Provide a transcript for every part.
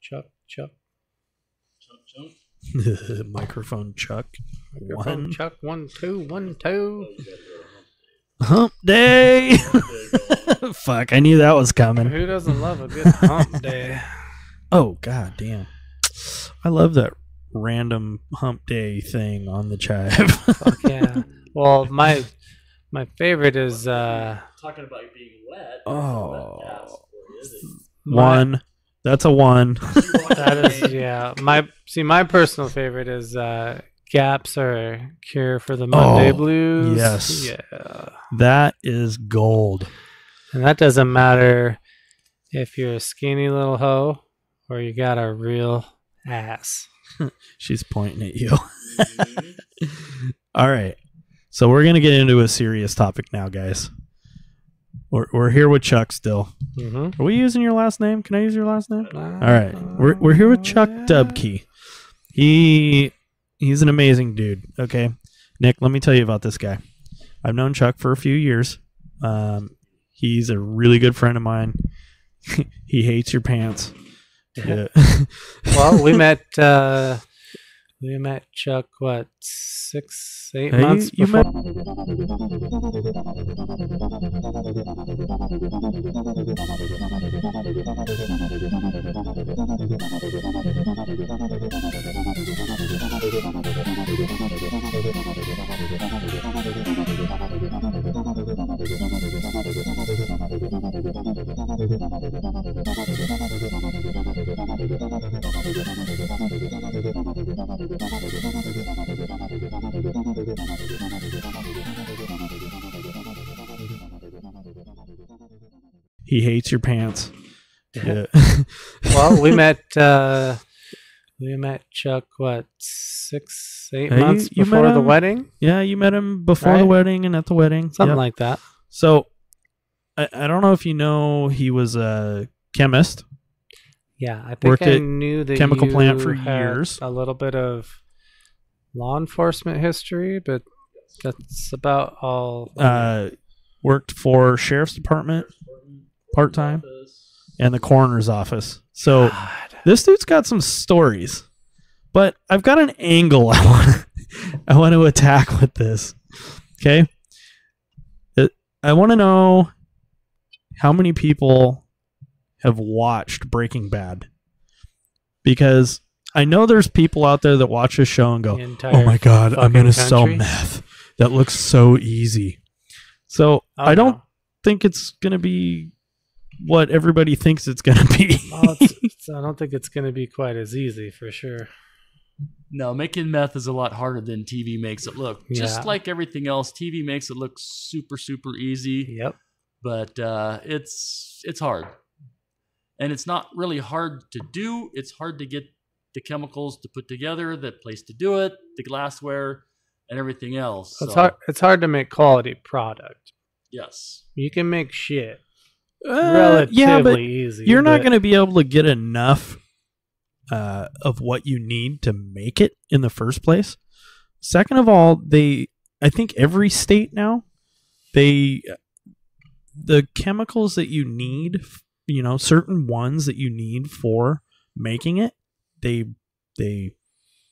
Chuck. Chunk. Microphone Chuck. Microphone Chuck. 1, 2, 1, 2. Hump day. Fuck, I knew that was coming. Who doesn't love a good hump day? Oh, god damn. I love that random hump day thing on the chive. Fuck yeah. Well, my favorite is Talking about being wet. Oh. Wet ass, or is it? One. That's a one. that is my personal favorite is Gaps or Cure for the Monday Blues. Yes. Yeah. That is gold. And that doesn't matter if you're a skinny little hoe or you got a real ass. She's pointing at you. All right. So we're going to get into a serious topic now, guys. We're here with Chuck still. Mm-hmm. Are we using your last name? Can I use your last name? All right. We're here with Chuck Dubkey. He's an amazing dude. Okay. Nick, let me tell you about this guy. I've known Chuck for a few years. He's a really good friend of mine. He hates your pants. Yeah. Well, we met Chuck, what, 6, 8 months before? He hates your pants. Yeah. Well, we met Chuck, what, 6, 8 months before the wedding? Yeah, you met him before the wedding and at the wedding. Something like that. So, I don't know if you know, he was a chemist. Yeah, I think Worked I at knew that chemical you plant for had years. a little bit of law enforcement history, but that's about all. Worked for sheriff's department part-time and the coroner's office. So this dude's got some stories, but I've got an angle I want to attack with this. Okay. I want to know how many people have watched Breaking Bad, because I know there's people out there that watch this show and go, oh my God, I'm going to sell meth. That looks so easy. So I don't think it's going to be what everybody thinks it's going to be. Well, I don't think it's going to be quite as easy, for sure. No, making meth is a lot harder than TV makes it look. Just like everything else, TV makes it look super, super easy. Yep. But it's hard. And it's not really hard to do. It's hard to get the chemicals to put together, the place to do it, the glassware, and everything else. It's hard to make quality product. Yes. You can make shit relatively easy. You're not going to be able to get enough of what you need to make it in the first place. Second of all, I think every state now, the chemicals that you need, certain ones that you need for making it, they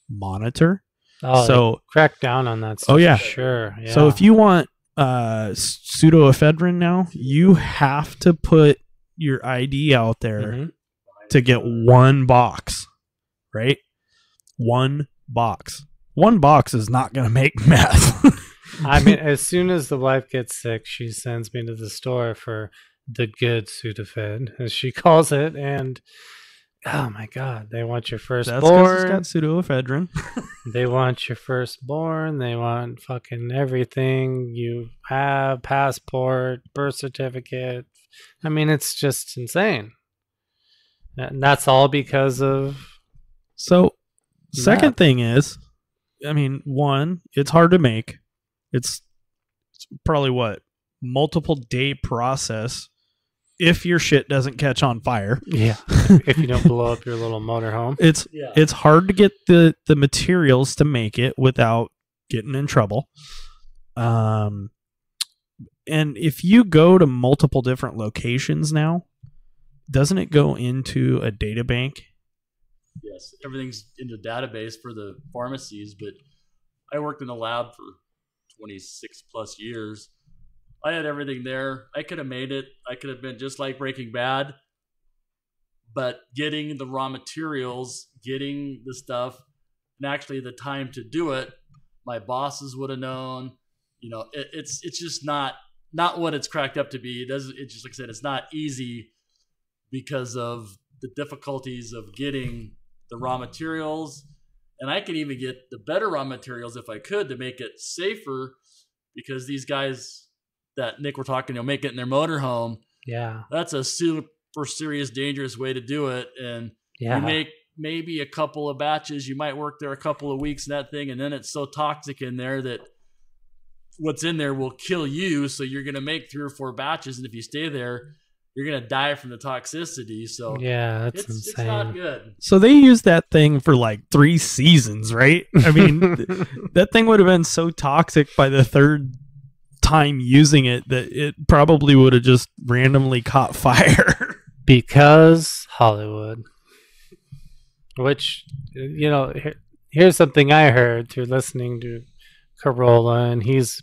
monitor. Oh, so crack down on that stuff. Oh yeah, sure. Yeah. So if you want pseudoephedrine now, you have to put your ID out there to get one box, right? One box. One box is not going to make meth. I mean, as soon as the wife gets sick, she sends me to the store for the good Sudafed, as she calls it, and oh my God, they want your firstborn. That's because it's got pseudoephedrine. They want your firstborn. They want fucking everything you have: passport, birth certificate. I mean, it's just insane. And that's all because of. So, second thing is, I mean, one, it's hard to make. It's probably multiple day process if your shit doesn't catch on fire. Yeah. If you don't blow up your little motorhome. It's hard to get the materials to make it without getting in trouble. And if you go to multiple different locations now, doesn't it go into a data bank Yes, everything's in the database for the pharmacies, but I worked in a lab for 26 plus years. I had everything there. I could have made it. I could have been just like Breaking Bad, but getting the raw materials, getting the stuff, and actually the time to do it, my bosses would have known. It's just not what it's cracked up to be. It's just like I said, it's not easy because of the difficulties of getting the raw materials. And I could even get the better raw materials if I could to make it safer, because these guys that Nick were talking, make it in their motorhome. Yeah. That's a super serious, dangerous way to do it. And you make maybe a couple of batches. You might work there a couple of weeks in that thing, and then it's so toxic in there that what's in there will kill you. So you're going to make 3 or 4 batches, and if you stay there, you're going to die from the toxicity. So yeah, that's insane. It's not good. So they used that thing for like 3 seasons, right? I mean, that thing would have been so toxic by the 3rd time using it that it probably would have just randomly caught fire. Because Hollywood. Which, here's something I heard through listening to Corolla, and he's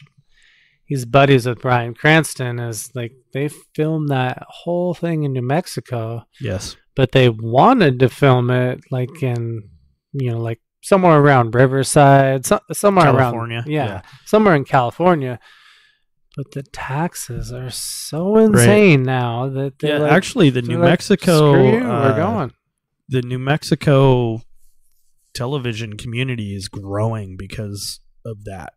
buddies with Bryan Cranston, is like they filmed that whole thing in New Mexico. Yes. But they wanted to film it like in, like somewhere around Riverside, somewhere California. around, yeah, somewhere in California. But the taxes are so insane now that they actually the New Mexico, screw you, we're going. The New Mexico television community is growing because of that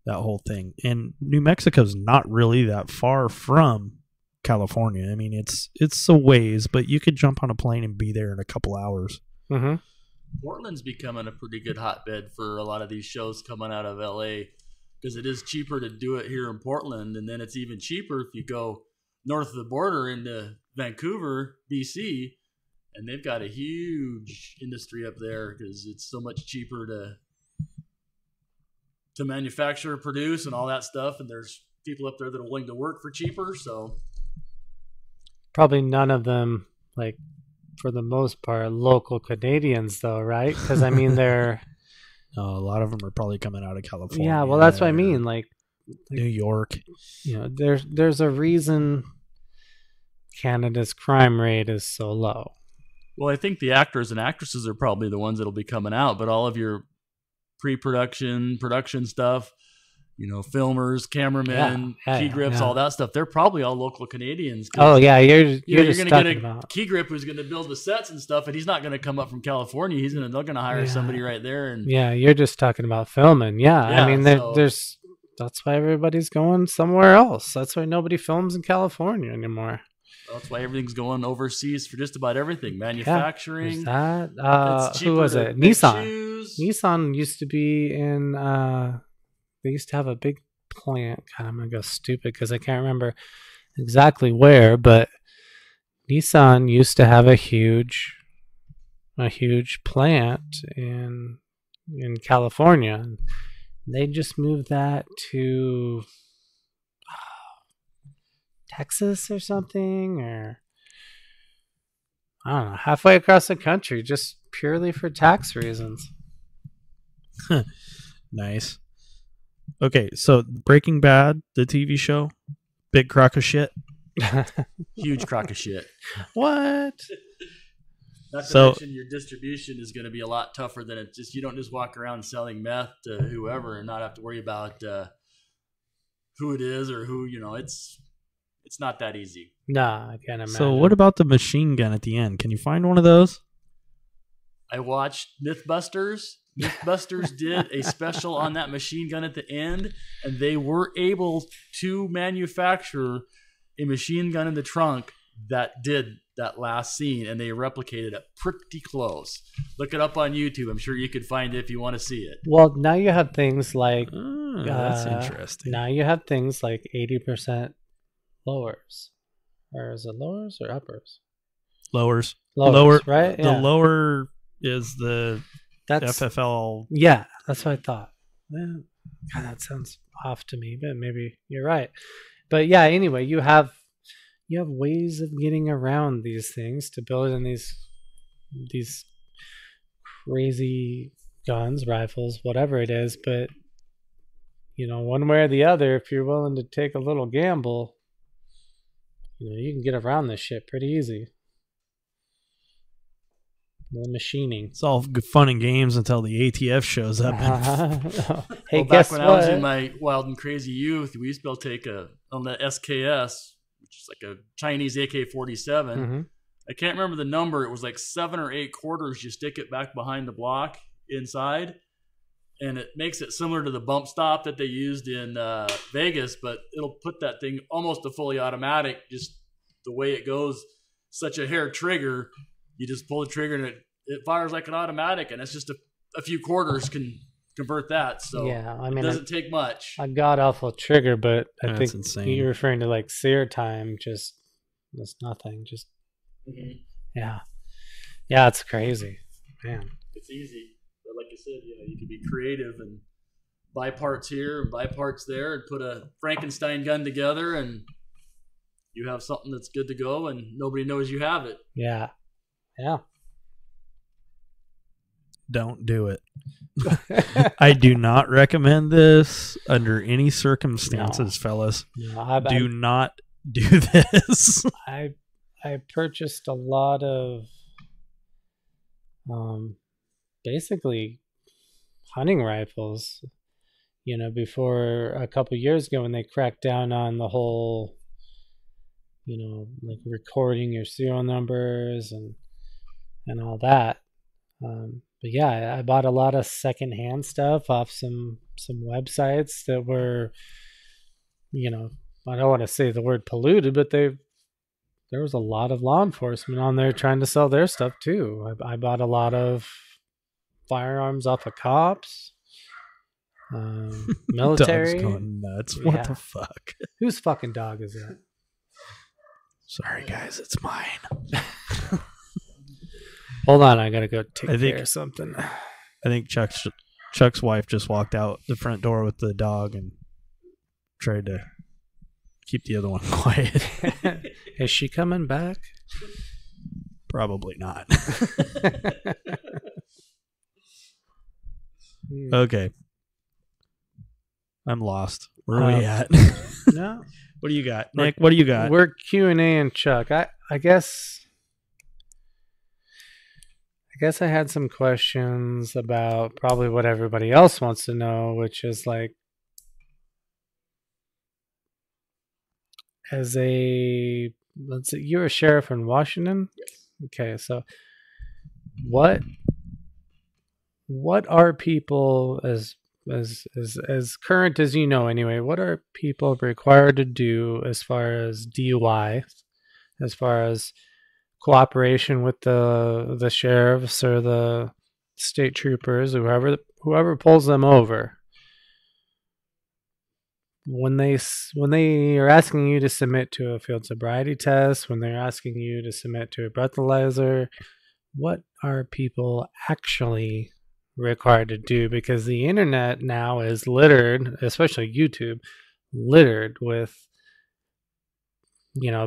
whole thing. And New Mexico's not really that far from California. I mean, it's a ways, but you could jump on a plane and be there in a couple hours. Mm-hmm. Portland's becoming a pretty good hotbed for a lot of these shows coming out of LA, because it is cheaper to do it here in Portland, and then it's even cheaper if you go north of the border into Vancouver, BC, and they've got a huge industry up there because it's so much cheaper to manufacture, produce, and all that stuff. And there's people up there that are willing to work for cheaper. So probably none of them, like for the most part, local Canadians, though, right? Because I mean, they're a lot of them are probably coming out of California. Yeah, well, that's what I mean. Like New York. There's a reason Canada's crime rate is so low. Well, I think the actors and actresses are probably the ones that'll be coming out, but all of your pre-production, production stuff, filmers, cameramen, key grips, all that stuff, they're probably all local Canadians. Oh yeah, you're just going to get a key grip who's going to build the sets and stuff, and he's not going to come up from California. They're going to hire somebody right there. And you're just talking about filming. Yeah, I mean, there's that's why everybody's going somewhere else. That's why nobody films in California anymore. That's why everything's going overseas for just about everything. Manufacturing. That. Who was it? Nissan. Nissan used to be in. They used to have a big plant. God, I'm gonna go stupid because I can't remember exactly where, but Nissan used to have a huge plant in California. They just moved that to Texas or something, or I don't know, halfway across the country, just purely for tax reasons. Nice. Okay, so Breaking Bad, the TV show, big crock of shit. Huge crock of shit. What? Not to mention your distribution is going to be a lot tougher than it just. You don't just walk around selling meth to whoever and not have to worry about who it is or who, it's not that easy. Nah, I can't imagine. So what about the machine gun at the end? Can you find one of those? I watched Mythbusters. Mythbusters did a special on that machine gun at the end, and they were able to manufacture a machine gun in the trunk that did that last scene, and they replicated it pretty close. Look it up on YouTube. I'm sure you could find it if you want to see it. Well, now you have things like that's interesting. Now you have things like 80% lowers, or is it lowers or uppers? Lowers, right? The lower is the FFL. Yeah, that's what I thought. God, that sounds off to me, but maybe you're right. But yeah, anyway, you have ways of getting around these things to build in these crazy guns, rifles, whatever it is. But, one way or the other, if you're willing to take a little gamble, you can get around this shit pretty easy. The machining. It's all good fun and games until the ATF shows up. Hey, guess what? I was in my wild and crazy youth, we used to be able to take on the SKS, which is like a Chinese AK-47. Mm-hmm. I can't remember the number. It was like 7 or 8 quarters. You stick it back behind the block inside, and it makes it similar to the bump stop that they used in Vegas, but it'll put that thing almost to fully automatic, just the way it goes. Such a hair trigger. You just pull the trigger and it fires like an automatic, and it's just a few quarters can convert that. So yeah, I mean, it doesn't take much. A god awful trigger, but I think insane. you're referring to like sear time. Just that's nothing. Just yeah, it's crazy, man. It's easy, but like you said, you can be creative and buy parts here and buy parts there, and put a Frankenstein gun together, and you have something that's good to go, and nobody knows you have it. Yeah. Don't do it. I do not recommend this under any circumstances, fellas. No, do not do this. I purchased a lot of basically hunting rifles, before a couple years ago when they cracked down on the whole, like recording your serial numbers and all that. But yeah, I bought a lot of secondhand stuff off some websites that were, I don't want to say the word polluted, but there was a lot of law enforcement on there trying to sell their stuff too. I bought a lot of firearms off of cops, military. Dog's going nuts. What the fuck? Whose fucking dog is that? Sorry, guys, it's mine. Hold on, I gotta go take care of something. I think Chuck's wife just walked out the front door with the dog and tried to keep the other one quiet. Is she coming back? Probably not. Okay. I'm lost. Where are we at? No. What do you got, Nick? What do you got? We're Q&A and Chuck. I guess I had some questions about probably what everybody else wants to know, which is like, let's say you're a sheriff in Washington? Yes. Okay, so what are people as current as anyway, what are people required to do as far as DUI, as far as cooperation with the sheriffs or the state troopers, whoever pulls them over? When they are asking you to submit to a field sobriety test, when they're asking you to submit to a breathalyzer, what are people actually required to do? Because the internet now is littered, especially YouTube, littered with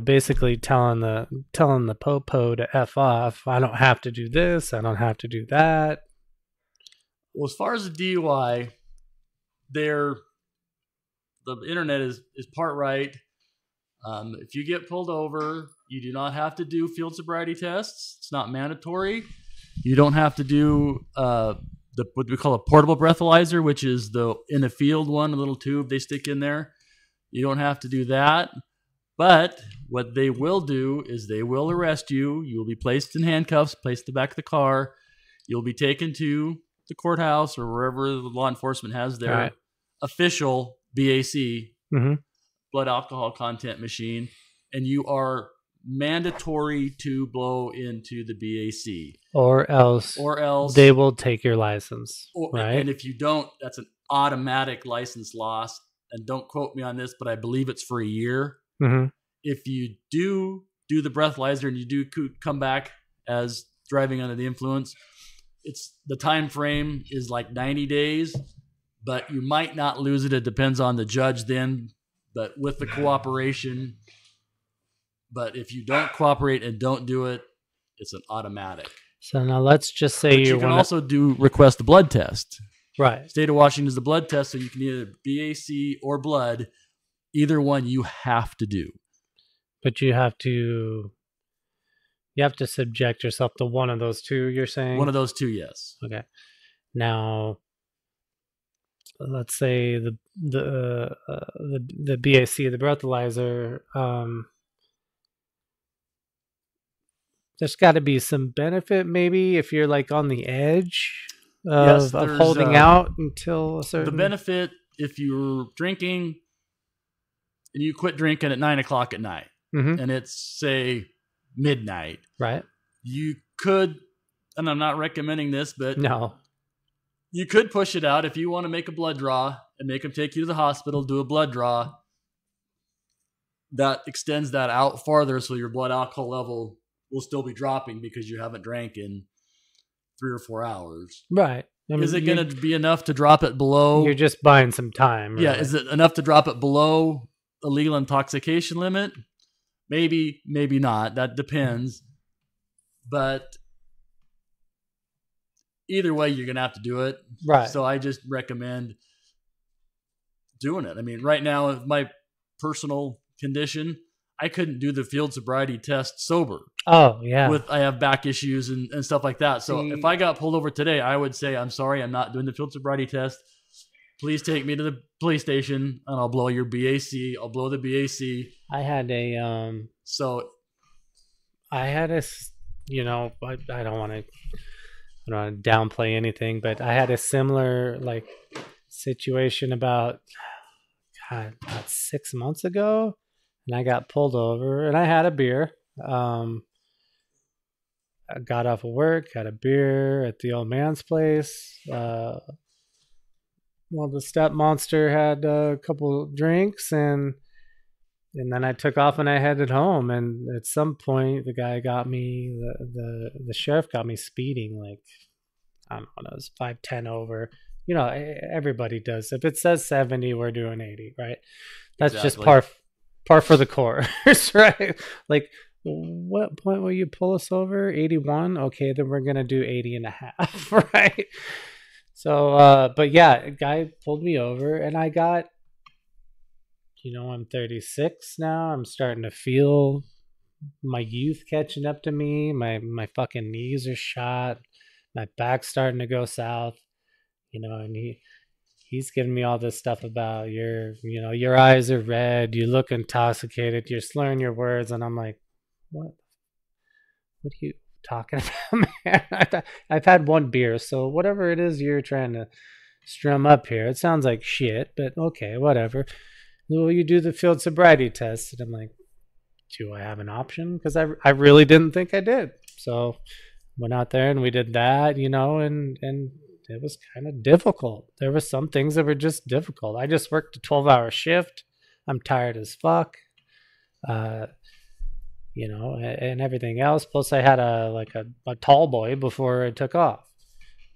basically telling the popo to F off. I don't have to do this, I don't have to do that. Well, as far as the DUI, the internet is part right. If you get pulled over, you do not have to do field sobriety tests. It's not mandatory. You don't have to do what we call a portable breathalyzer, which is the in the field one, a little tube they stick in there. You don't have to do that. But what they will do is they will arrest you. You will be placed in handcuffs, placed in the back of the car. You'll be taken to the courthouse or wherever the law enforcement has their official BAC, blood alcohol content machine, and you are mandatory to blow into the BAC. Or else they will take your license, right? And if you don't, that's an automatic license loss. And don't quote me on this, but I believe it's for a year. Mm-hmm. If you do the breathalyzer and you do come back as driving under the influence, the time frame is like 90 days, but you might not lose it. It depends on the judge then, but with the cooperation. But if you don't cooperate and don't do it, it's an automatic. So now let's just say But you can also request a blood test. Right. State of Washington is the blood test, so you can either BAC or blood. Either one you have to do. But you have to subject yourself to one of those two, you're saying? One of those two, yes. Okay. Now, let's say the BAC, the breathalyzer, there's got to be some benefit maybe if you're like on the edge of holding out until a certain... The benefit if you're drinking and you quit drinking at 9 o'clock at night, and it's, say, midnight. Right. You could, and I'm not recommending this, but no, you could push it out if you want to make a blood draw and make them take you to the hospital, do a blood draw. That extends that out farther so your blood alcohol level will still be dropping because you haven't drank in 3 or 4 hours. Right. I mean, is it going to be enough to drop it below? You're just buying some time. Really. Yeah. Is it enough to drop it below a legal intoxication limit? Maybe, maybe not. That depends. But either way, you're going to have to do it. Right. So I just recommend doing it. I mean, right now, with my personal condition, I couldn't do the field sobriety test sober. Oh, yeah. I have back issues and stuff like that. So if I got pulled over today, I would say, I'm sorry, I'm not doing the field sobriety test. Please take me to the police station and I'll blow your BAC. I'll blow the BAC. I had a, you know, I don't want to downplay anything, but I had a similar like situation about 6 months ago, and I got pulled over and I had a beer. I got off of work, had a beer at the old man's place. Well, the step monster had a couple drinks, and then I took off and I headed home. And at some point, the guy got me, the sheriff got me speeding, like, I don't know, it was 5-10 over. You know, everybody does. If it says 70, we're doing 80, right? That's just par for the course, right? Like, what point will you pull us over? 81? Okay, then we're going to do 80 and a half, right? So, but yeah, a guy pulled me over and I got, you know, I'm 36 now. I'm starting to feel my youth catching up to me. My fucking knees are shot. My back's starting to go south, you know, and he's giving me all this stuff about your eyes are red. You look intoxicated. You're slurring your words. And I'm like, what are you talking about, man? I've had one beer, so whatever it is you're trying to strum up here, it sounds like shit, but okay, whatever. Will you do the field sobriety test? And I'm like, do I have an option? Because I really didn't think I did. So went out there and we did that, you know, and it was kind of difficult. There were some things that were just difficult. I just worked a 12-hour shift. I'm tired as fuck. You know, and everything else. Plus, I had a tall boy before I took off.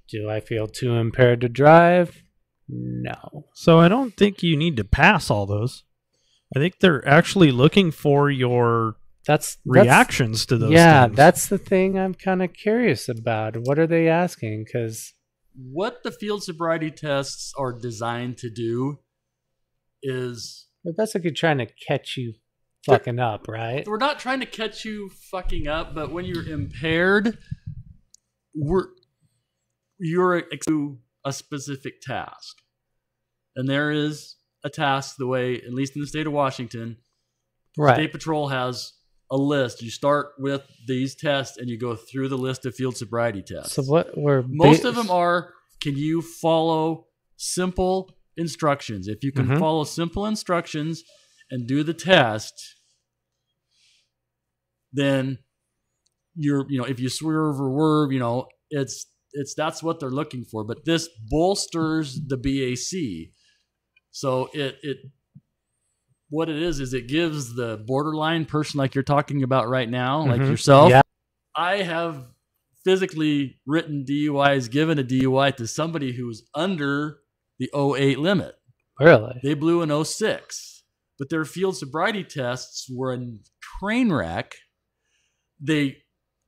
Do I feel too impaired to drive? No. So I don't think you need to pass all those. I think they're actually looking for your reactions to those things. That's the thing I'm kind of curious about. What are they asking? Because what the field sobriety tests are designed to do is... That's like you're trying to catch you fucking up, right? We're not trying to catch you fucking up, but when you're impaired, you're to a specific task. And there is a task the way, at least in the state of Washington, right. State Patrol has a list. You start with these tests and you go through the list of field sobriety tests. So most of them are, can you follow simple instructions? If you can follow simple instructions and do the test, then if you swerve or swerve, that's what they're looking for. But this bolsters the BAC. So what it is it gives the borderline person like you're talking about right now, like yourself. Yeah. I have physically written DUIs, given a DUI to somebody who's under the 08 limit. Really? They blew an 06. But their field sobriety tests were a train wreck. They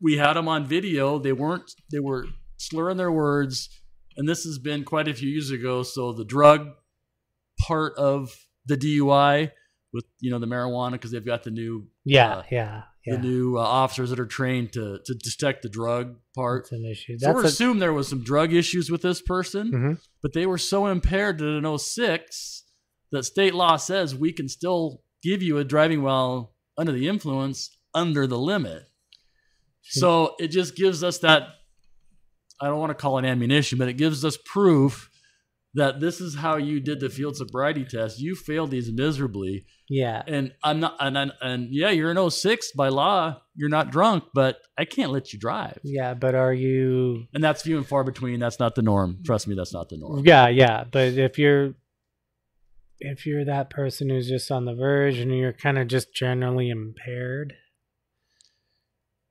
we had them on video. They were slurring their words, and this has been quite a few years ago. So the drug part of the DUI with the marijuana, because they've got the new the new officers that are trained to detect the drug part. That's an issue. So we're assuming there was some drug issues with this person, but they were so impaired that in 06 that state law says we can still give you a driving while under the influence under the limit. So it just gives us that, I don't want to call it ammunition, but it gives us proof that this is how you did the field sobriety test. You failed these miserably. Yeah. And I'm not, and yeah, you're in 06 by law. You're not drunk, but I can't let you drive. Yeah, but are you? And that's few and far between. That's not the norm. Trust me, that's not the norm. Yeah. But if you're that person who's just on the verge and you're kind of just generally impaired,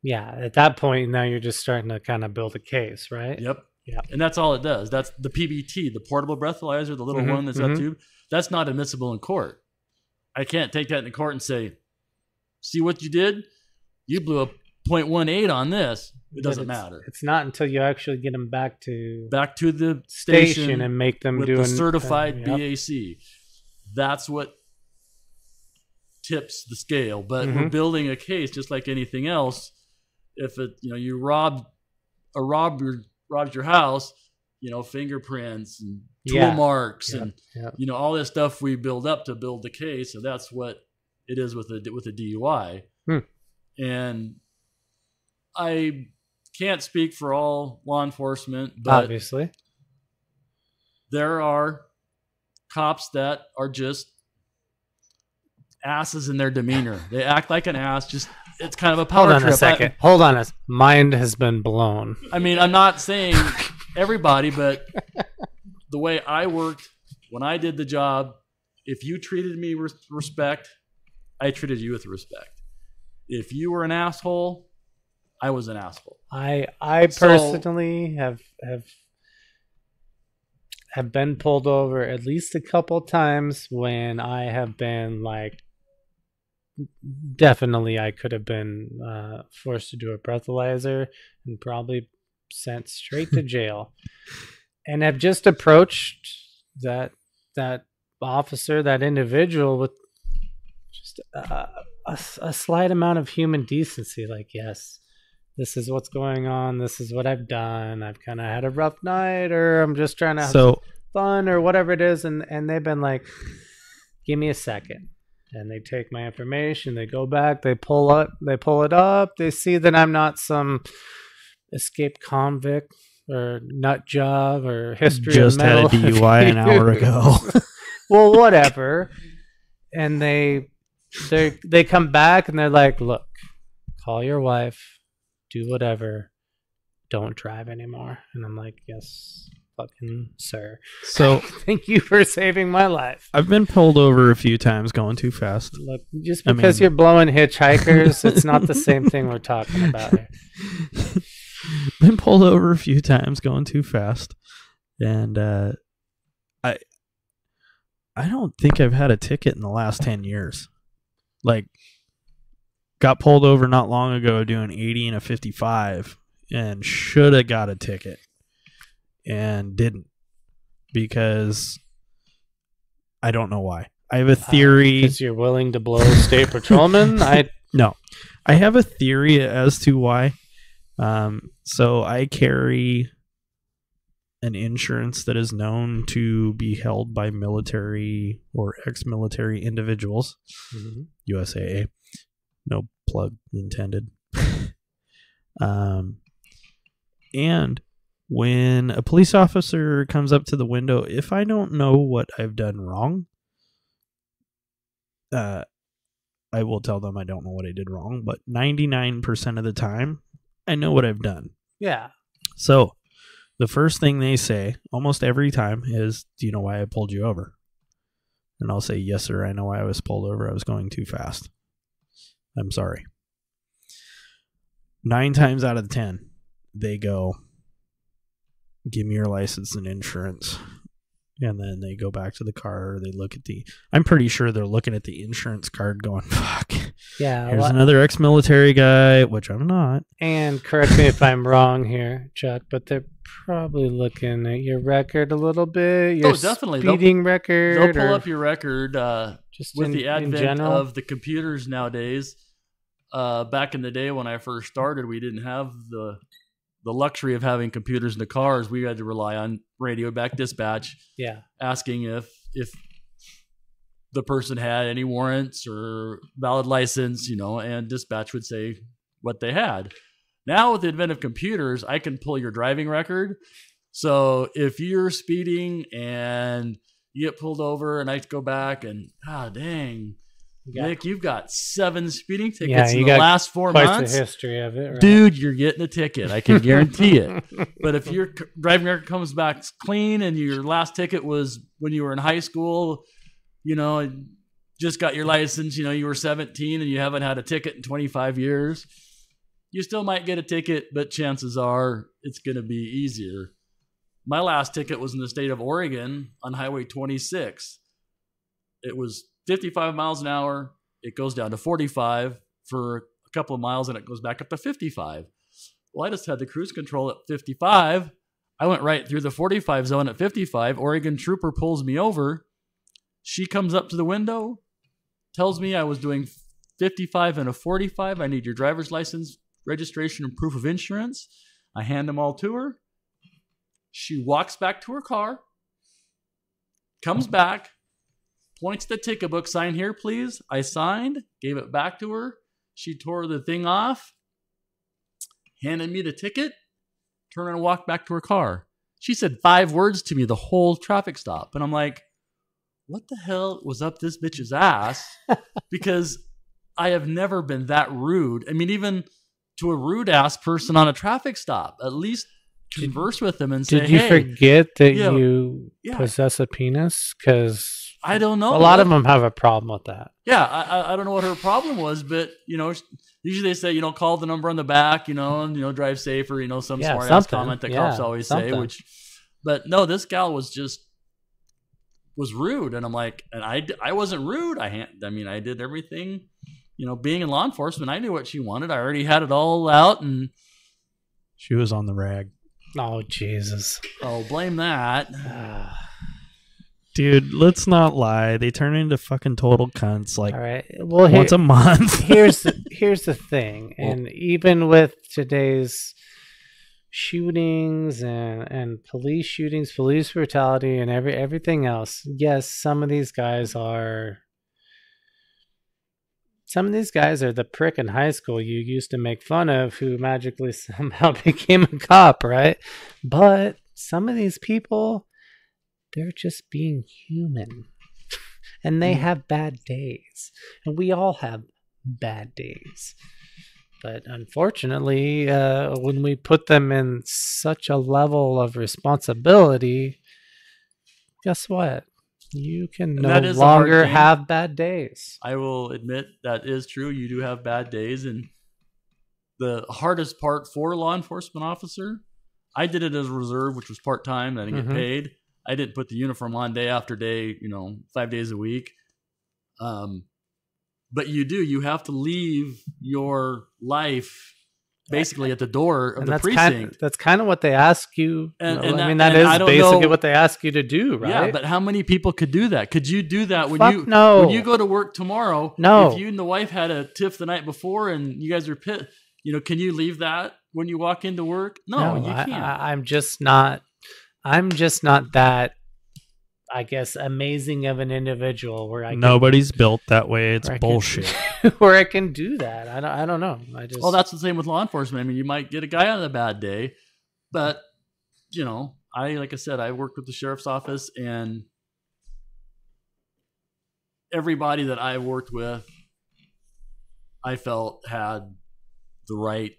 yeah, at that point now you're just starting to kind of build a case, right? Yep. Yeah. And that's all it does. That's the PBT, the portable breathalyzer, the little one that's got tube. That's not admissible in court. I can't take that into court and say, see what you did? You blew a 0.18 on this. It doesn't matter. It's not until you actually get them back to the station and make them with do the certified BAC. That's what tips the scale. But we're building a case just like anything else. If you robbed your house, fingerprints and tool marks and all this stuff we build up to build the case. So that's what it is with a DUI. And I can't speak for all law enforcement, but obviously there are cops that are just asses in their demeanor. They act like an ass. It's kind of a power trip. Hold on a second. Hold on. Mind has been blown. I mean, I'm not saying everybody, but the way I worked when I did the job, if you treated me with respect, I treated you with respect. If you were an asshole, I was an asshole. I personally have been pulled over at least a couple times when I have been like, definitely I could have been forced to do a breathalyzer and probably sent straight to jail. And I've just approached that officer, that individual, with just a slight amount of human decency. Like, yes, this is what's going on. This is what I've done. I've kind of had a rough night, or I'm just trying to have some fun, or whatever it is. And they've been like, give me a second. And they take my information. They go back. They pull it up. They see that I'm not some escaped convict or nut job or history just of mental had a DUI an hour ago. Well, whatever. And they come back and they're like, look, call your wife, do whatever, don't drive anymore. And I'm like, yes, fucking sir. So thank you for saving my life. I've been pulled over a few times going too fast. Look, just because you're blowing hitchhikers, it's not the same thing we're talking about here. Been pulled over a few times going too fast, and I don't think I've had a ticket in the last 10 years. Like, got pulled over not long ago doing 80 and a 55 and should have got a ticket and didn't, because I don't know why. I have a theory. Because you're willing to blow state patrolmen? No. I have a theory as to why. So I carry an insurance that is known to be held by military or ex-military individuals. USAA. No plug intended. And when a police officer comes up to the window, if I don't know what I've done wrong, I will tell them I don't know what I did wrong, but 99% of the time, I know what I've done. Yeah. So the first thing they say almost every time is, do you know why I pulled you over? And I'll say, yes, sir. I know why I was pulled over. I was going too fast. I'm sorry. 9 times out of 10, they go, give me your license and insurance. And then they go back to the car. They look at I'm pretty sure they're looking at the insurance card going, fuck. Yeah. Here's another ex-military guy, which I'm not. And correct me if I'm wrong here, Chuck, but they're probably looking at your record a little bit. Your definitely. Speeding record. They'll pull up your record just with the advent of the computers nowadays. Back in the day when I first started, we didn't have the luxury of having computers in the cars. We had to rely on radio back dispatch, asking if the person had any warrants or valid license, and dispatch would say what they had. Now with the advent of computers, I can pull your driving record. So if you're speeding and you get pulled over and I go back and, dang, Nick, you've got 7 speeding tickets in the last 4 months. The history of it, right? Dude, you're getting a ticket. I can guarantee it. But if your driving record comes back clean and your last ticket was when you were in high school, just got your license, you were 17 and you haven't had a ticket in 25 years, you still might get a ticket, but chances are it's going to be easier. My last ticket was in the state of Oregon on Highway 26. It was 55 miles an hour. It goes down to 45 for a couple of miles and it goes back up to 55. Well, I just had the cruise control at 55. I went right through the 45 zone at 55. Oregon trooper pulls me over. She comes up to the window, tells me I was doing 55 and a 45. I need your driver's license, registration, and proof of insurance. I hand them all to her. She walks back to her car, comes back, points the ticket book, sign here, please. I signed, gave it back to her. She tore the thing off, handed me the ticket, turned and walked back to her car. She said 5 words to me the whole traffic stop. And I'm like, what the hell was up this bitch's ass? Because I have never been that rude. I mean, even to a rude ass person on a traffic stop, at least converse with them and say, did you forget that yeah, you possess a penis? Because I don't know. A lot of them have a problem with that. Yeah, I don't know what her problem was, but usually they say, call the number on the back, and drive safe, or some smart ass comment that cops always say. But no, this gal was rude, and I'm like, and I wasn't rude. I did everything. Being in law enforcement, I knew what she wanted. I already had it all out, and she was on the rag. Oh Jesus! Oh, blame that. Dude, let's not lie. They turn into fucking total cunts like all right. Well, once a month. here's the thing. And even with today's shootings and police shootings, police brutality, and everything else, yes, some of these guys are the prick in high school you used to make fun of who magically somehow became a cop, right? But some of these people, they're just being human. And they have bad days. And we all have bad days. But unfortunately, when we put them in such a level of responsibility, guess what? You can no longer have bad days. I will admit that is true. You do have bad days. And the hardest part for a law enforcement officer, I did it as a reserve, which was part-time. I didn't get paid. I didn't put the uniform on day after day, 5 days a week. But you have to leave your life basically at the door of the precinct. That's kind of what they ask you. That is basically what they ask you to do, right? Yeah, but how many people could do that? Could you do that when when you go to work tomorrow? No. If you and the wife had a tiff the night before and you guys are pissed, can you leave that when you walk into work? No, you can't. I'm just not that, I guess, amazing of an individual where nobody's built that way. It's bullshit. Where I can do that. I don't know. Well, that's the same with law enforcement. You might get a guy on a bad day, but like I said, I worked with the sheriff's office, and everybody that I worked with, I felt had the right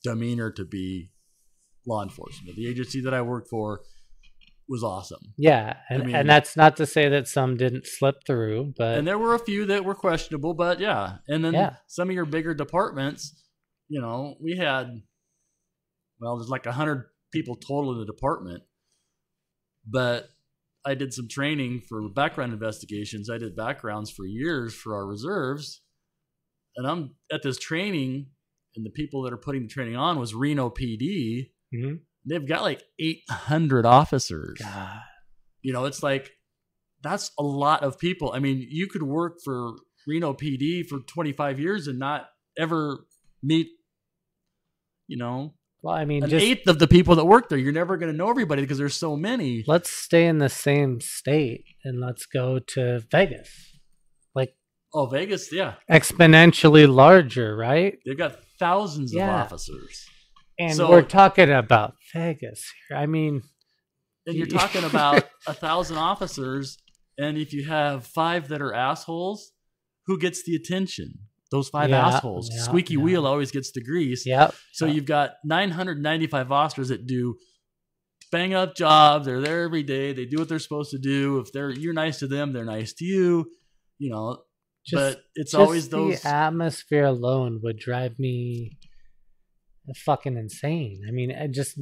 demeanor to be law enforcement. The agency that I worked for was awesome. Yeah, and that's not to say that some didn't slip through, but and there were a few that were questionable, but yeah. And then some of your bigger departments, we had, there's like 100 people total in the department, but I did some training for background investigations. I did backgrounds for years for our reserves. And I'm at this training, and the people that are putting the training on was Reno PD. Mm-hmm. They've got like 800 officers. God. You know, it's like, that's a lot of people. I mean, you could work for Reno PD for 25 years and not ever meet, you know, Well, I mean, an just eighth of the people that work there. You're never going to know everybody because there's so many. let's stay in the same state and let's go to Vegas. Like Oh, Vegas, yeah. exponentially larger, right? They've got thousands of Yeah. officers. And So- we're talking about Vegas here. I mean, And you're talking about 1,000 officers. And if you have 5 that are assholes, who gets the attention? Those 5 Yeah, assholes. yeah, Squeaky yeah. wheel always gets the grease. yep. So you've got 995 officers that do bang up jobs. They're there every day. They do what they're supposed to do. If you're nice to them, they're nice to you. You know, but it's always those. The atmosphere alone would drive me fucking insane. I mean, just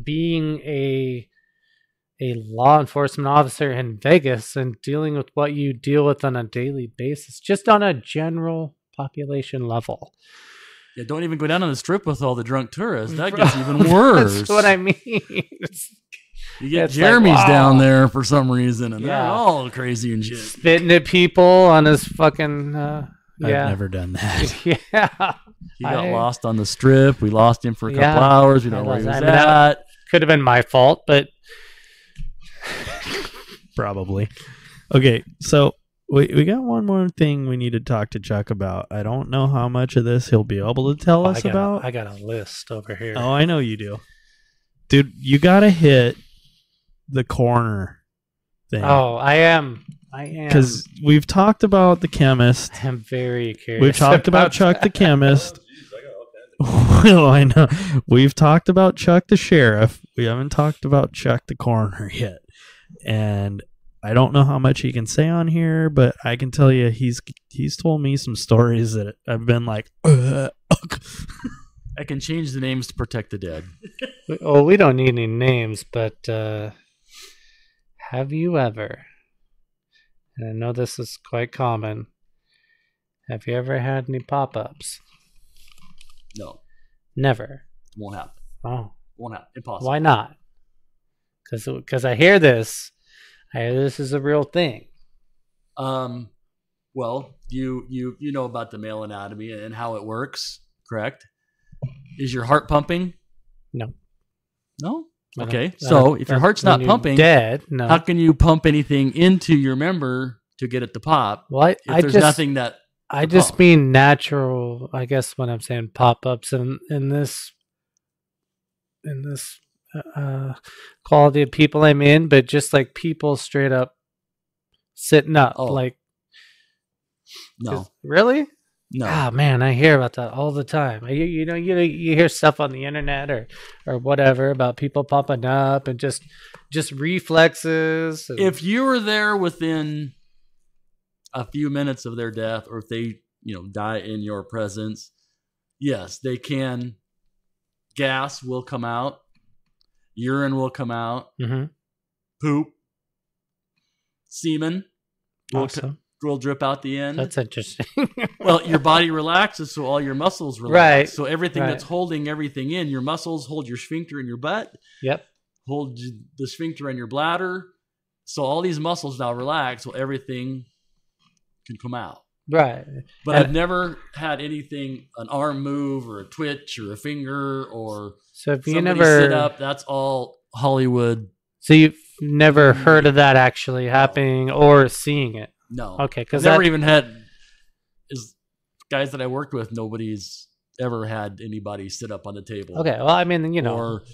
being a law enforcement officer in Vegas and dealing with what you deal with on a daily basis, just on a general population level. Yeah, don't even go down on the strip with all the drunk tourists. That gets even worse. That's what I mean. You get it's Jeremy's like, wow. down there for some reason, and they're Yeah. all crazy and shit. Spitting at people on his fucking I've yeah. never done that. Yeah. He got I- lost on the strip. We lost him for a couple Yeah. hours. We don't know where he was I mean, that- at. Could have been my fault, but Probably. Okay, so we got one more thing we need to talk to Chuck about. I don't know how much of this he'll be able to tell us about. I got a list over here. Oh, I know you do. Dude, you got to hit the corner thing. Oh, I am. Because we've talked about the chemist. I am very curious. We've talked about Chuck the chemist. Well, I know. We've talked about Chuck the sheriff. We haven't talked about Chuck the coroner yet. And I don't know how much he can say on here, but I can tell you he's told me some stories that I've been like, I can change the names to protect the dead. Oh, we don't need any names, but have you ever, and I know this is quite common, have you ever had any pop-ups? No, Never. won't happen. Oh, Won't happen. Impossible. why not? Because I hear this. I hear this is a real thing. Well, you know about the male anatomy and how it works, correct? Is your heart pumping? No. No? I don't- Okay. I So don't- if your heart's not when you're pumping, dead. No. how can you pump anything into your member to get it to pop Well, if I there's just nothing that I to just pump? mean natural. I guess when I'm saying pop-ups in this quality of people I'm in, but just like people straight up sitting up, Oh. like No. really. No. Ah, man, I hear about that all the time. You hear stuff on the internet or whatever about people popping up and just reflexes. And, If you were there within a few minutes of their death, or if they, die in your presence, yes, they can. Gas will come out. Urine will come out. Mhm. Poop. Semen Awesome. will drip out the end. That's interesting. Well, your body relaxes, so all your muscles relax. Right, So everything right. that's holding everything in, your muscles hold your sphincter in your butt, Yep. hold the sphincter in your bladder. So all these muscles now relax, so everything can come out. Right. But And- I've never had anything, an arm move or a twitch or a finger or So if you somebody never sit up. That's all Hollywood. So you've never heard of that actually happening or seeing it? No. Okay, I've because never even had, guys that I worked with, nobody's ever had anybody sit up on the table. okay. Well, I mean, Or,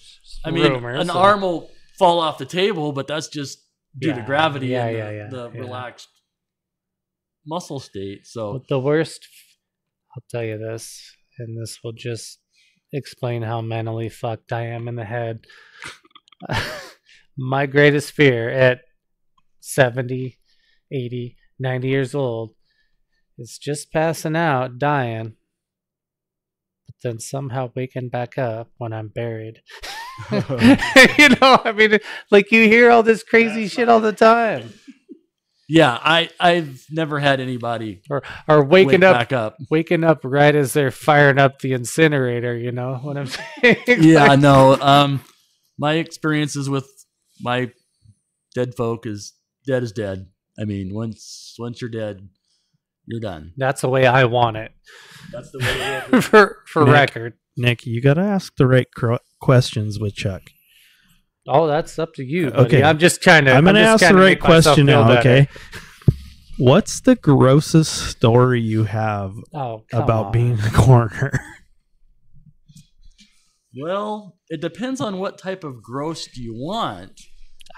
an arm will fall off the table, but that's just due to Yeah, gravity yeah, and the yeah. relaxed muscle state. So But the worst, I'll tell you this, and this will just explain how mentally fucked I am in the head. My greatest fear at 70, 80, 90 years old is just passing out, dying, but then somehow waking back up when I'm buried. You know, I mean, like you hear all this crazy shit all the time. Yeah, I've never had anybody Or waking back up. waking up right as they're firing up the incinerator. You know what I'm saying? Yeah, Like, no. My experiences with my dead folk is dead. I mean, once you're dead, you're done. that's the way I want it. That's the way it is. for Nick. record. Nick, you got to ask the right questions with Chuck. Oh, that's up to you. Buddy. Okay. I'm just trying to. I'm going to ask the right question now, okay? What's the grossest story you have Oh, come about on. being a coroner? Well, it depends on what type of gross do you want.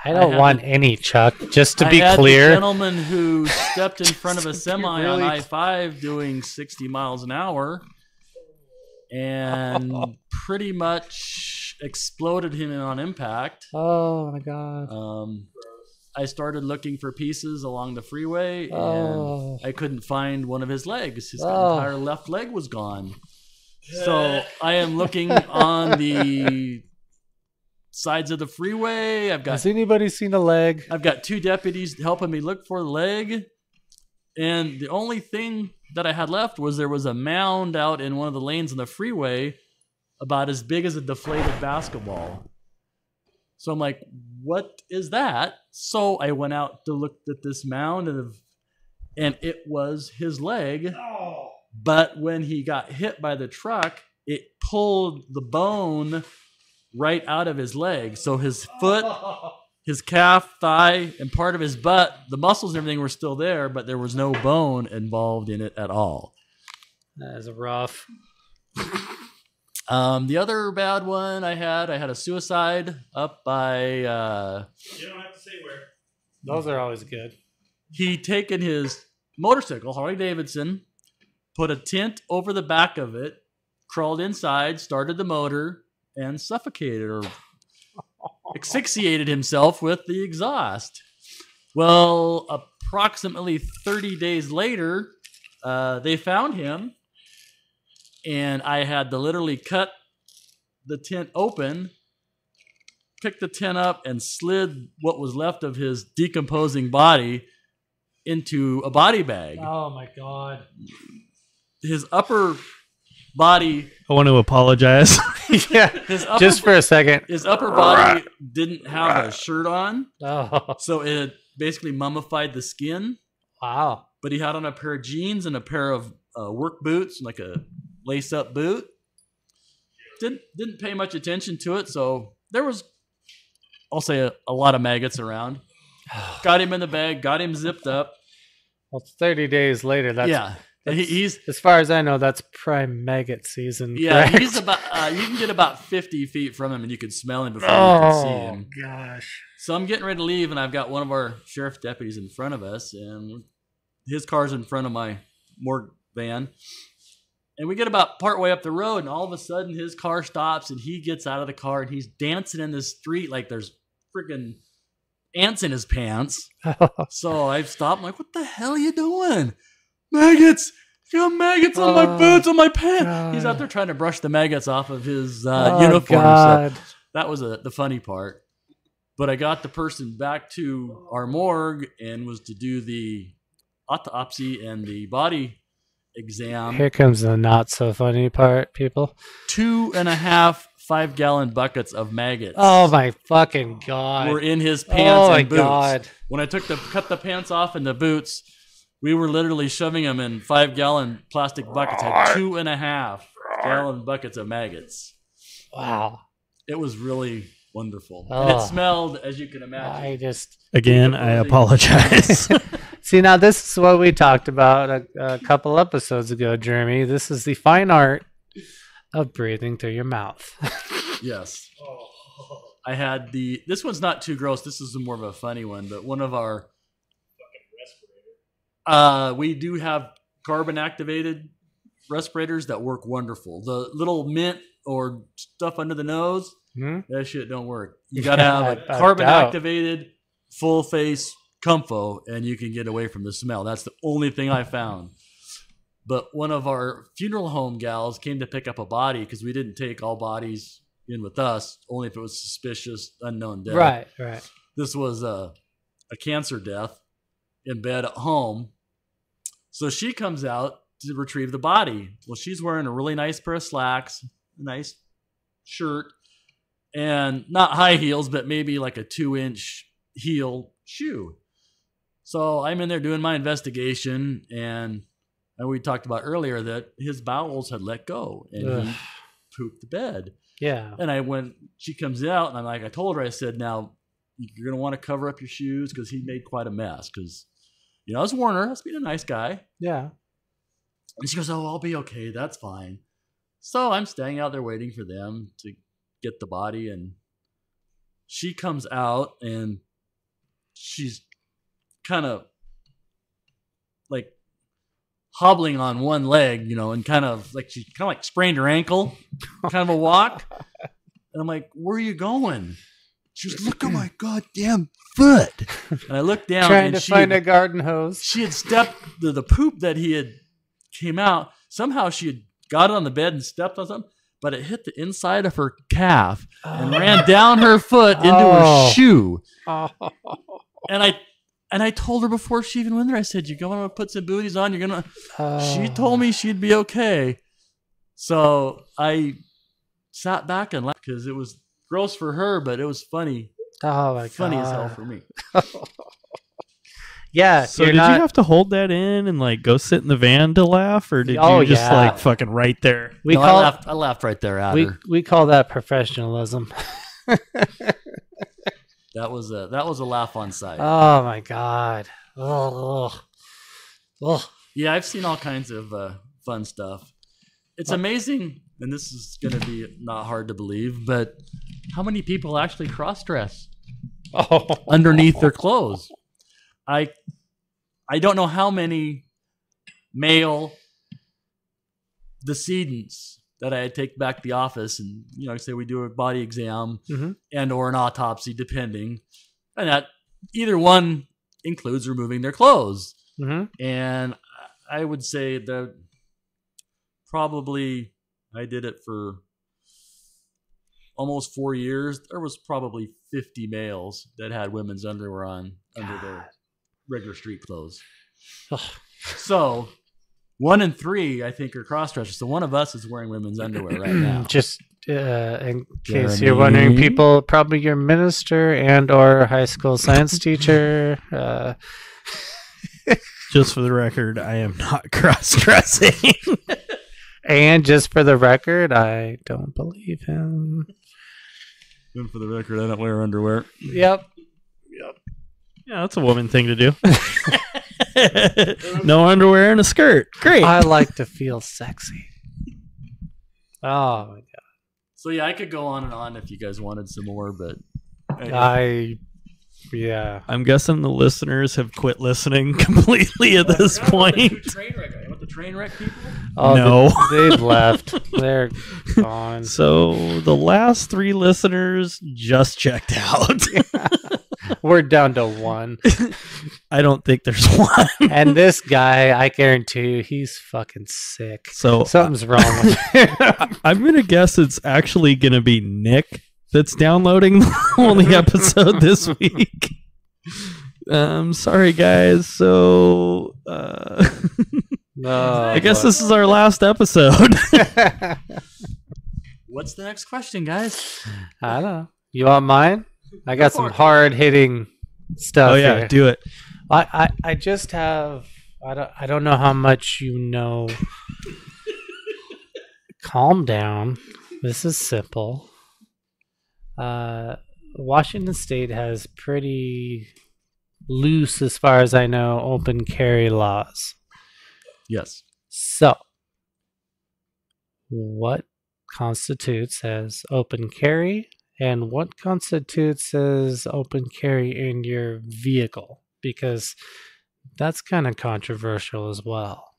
I don't had want the- any, Chuck. Just to I be had clear. the gentleman who stepped in front of a Just to be semi really- on I-5 doing 60 miles an hour and pretty much exploded him on impact. Oh my god. I started looking for pieces along the freeway, and Oh. I couldn't find one of his legs. His Oh. entire left leg was gone. So I am looking on the sides of the freeway. Has anybody seen a leg? I've got two deputies helping me look for the leg, and the only thing that I had left was there was a mound out in one of the lanes on the freeway about as big as a deflated basketball. So I'm like, what is that? So I went out to look at this mound, and it was his leg. But when he got hit by the truck, it pulled the bone right out of his leg. So his foot, his calf, thigh, and part of his butt, the muscles and everything were still there, but there was no bone involved in it at all. That is rough. The other bad one I had a suicide up by, You don't have to say where. Those are always good. he'd taken his motorcycle, Harley Davidson, put a tent over the back of it, crawled inside, started the motor, and suffocated or asphyxiated himself with the exhaust. Well, approximately 30 days later, they found him, and I had to literally cut the tent open, pick the tent up, and slid what was left of his decomposing body into a body bag. Oh my god. His upper body, I want to apologize. Yeah. his upper, Just for a second. his upper body didn't have a shirt on, Oh. so it basically mummified the skin. Wow. But he had on a pair of jeans and a pair of work boots, like a lace-up boot. Didn't pay much attention to it, so there was, I'll say, a lot of maggots around. Got him in the bag, got him zipped up. Well, it's 30 days later. That's, Yeah, he's as far as I know, that's prime maggot season. yeah, correct? he's about. You can get about 50 feet from him, and you can smell him before you can see Oh him. gosh. So I'm getting ready to leave, and I've got one of our sheriff deputies in front of us, and his car's in front of my morgue van. And we get about partway up the road, and all of a sudden his car stops, and he gets out of the car, and he's dancing in the street like there's freaking ants in his pants. So I stopped. I'm like, what the hell are you doing? Maggots! You got maggots on my boots, on my pants. God. He's out there trying to brush the maggots off of his Oh, uniform. God. So that was the funny part. But I got the person back to our morgue and was to do the autopsy and the body exam. Here comes the not so funny part, people. 2.5 5-gallon buckets of maggots. Oh my fucking god. Were in his pants Oh my and boots. god. When I cut the pants off and the boots, we were literally shoving them in 5-gallon plastic buckets. Had 2.5-gallon buckets of maggots. Wow. It was really wonderful. And it Oh. smelled, as you can imagine. I just Again, I apologize. see now. This is what we talked about a couple episodes ago, Jeremy. This is the fine art of breathing through your mouth. Yes. I had this one's not too gross. This is more of a funny one, but one of our we do have carbon activated respirators that work wonderful. The little mint or stuff under the nose, Hmm? that shit don't work. You got to Yeah, have a I carbon doubt. activated full face comfo, and you can get away from the smell. That's the only thing I found. But one of our funeral home gals came to pick up a body because we didn't take all bodies in with us only if it was suspicious, unknown death. Right, right. This was a cancer death in bed at home. So she comes out to retrieve the body. Well, she's wearing a really nice pair of slacks, a nice shirt, and not high heels, but maybe like a 2-inch heel shoe. So I'm in there doing my investigation, and we talked about earlier that his bowels had let go and he pooped the bed. Yeah. And she comes out, and I told her, I said, now you're going to want to cover up your shoes because he made quite a mess. Because, I was warning her, I was being a nice guy. Yeah. And she goes, oh, I'll be okay. That's fine. So I'm staying out there waiting for them to get the body. And she comes out, and she's kind of like hobbling on one leg, and kind of like sprained her ankle, kind of a walk. And I'm like, where are you going? She was, look at my goddamn foot. And I looked down, trying to find a garden hose. She had stepped the poop that he had came out. Somehow she had got it on the bed and stepped on something, but it hit the inside of her calf and ran down her foot into her shoe. And I told her before she even went there, I said, you're going to put some booties on. You're going to. She told me she'd be okay. So I sat back and laughed because it was gross for her, but it was funny. Oh, my God. Funny as hell for me. Yeah. So did you have to hold that in and go sit in the van to laugh, or did you just fucking right there? I laughed right there at her. We call that professionalism. That was a laugh on sight. Oh my God. Oh. Yeah, I've seen all kinds of fun stuff. It's amazing, and this is going to be not hard to believe, but how many people actually cross-dress underneath their clothes? I don't know how many male decedents that I take back to the office and, say we do a body exam and or an autopsy, depending. And that either one includes removing their clothes. And I would say that probably I did it for almost 4 years. There was probably 50 males that had women's underwear on under their regular street clothes. So 1 in 3, I think, are cross-dressers. So one of us is wearing women's underwear right now. Just in case you're wondering, people, probably your minister and or high school science teacher. Just for the record, I am not cross-dressing. And just for the record, I don't believe him. And for the record, I don't wear underwear. Yep. Yeah, that's a woman thing to do. No underwear and a skirt. Great. I like to feel sexy. Oh my God. So yeah, I could go on and on if you guys wanted some more, but I'm guessing the listeners have quit listening completely at this point. The train wreck people? Oh, no. They've left. They're gone. So the last 3 listeners just checked out. We're down to 1. I don't think there's 1. And this guy, I guarantee you, he's fucking sick. So something's wrong with him. I'm going to guess it's actually going to be Nick that's downloading the only episode this week. Sorry, guys. So I guess this is our last episode. What's the next question, guys? I don't know. You want mine? I got some hard-hitting stuff. Oh yeah, here. do it. I just have. I don't know how much you know. Calm down. This is simple. Washington State has pretty loose, as far as I know, open carry laws. Yes. So, what constitutes as open carry, and what constitutes as open carry in your vehicle? Because that's kind of controversial as well.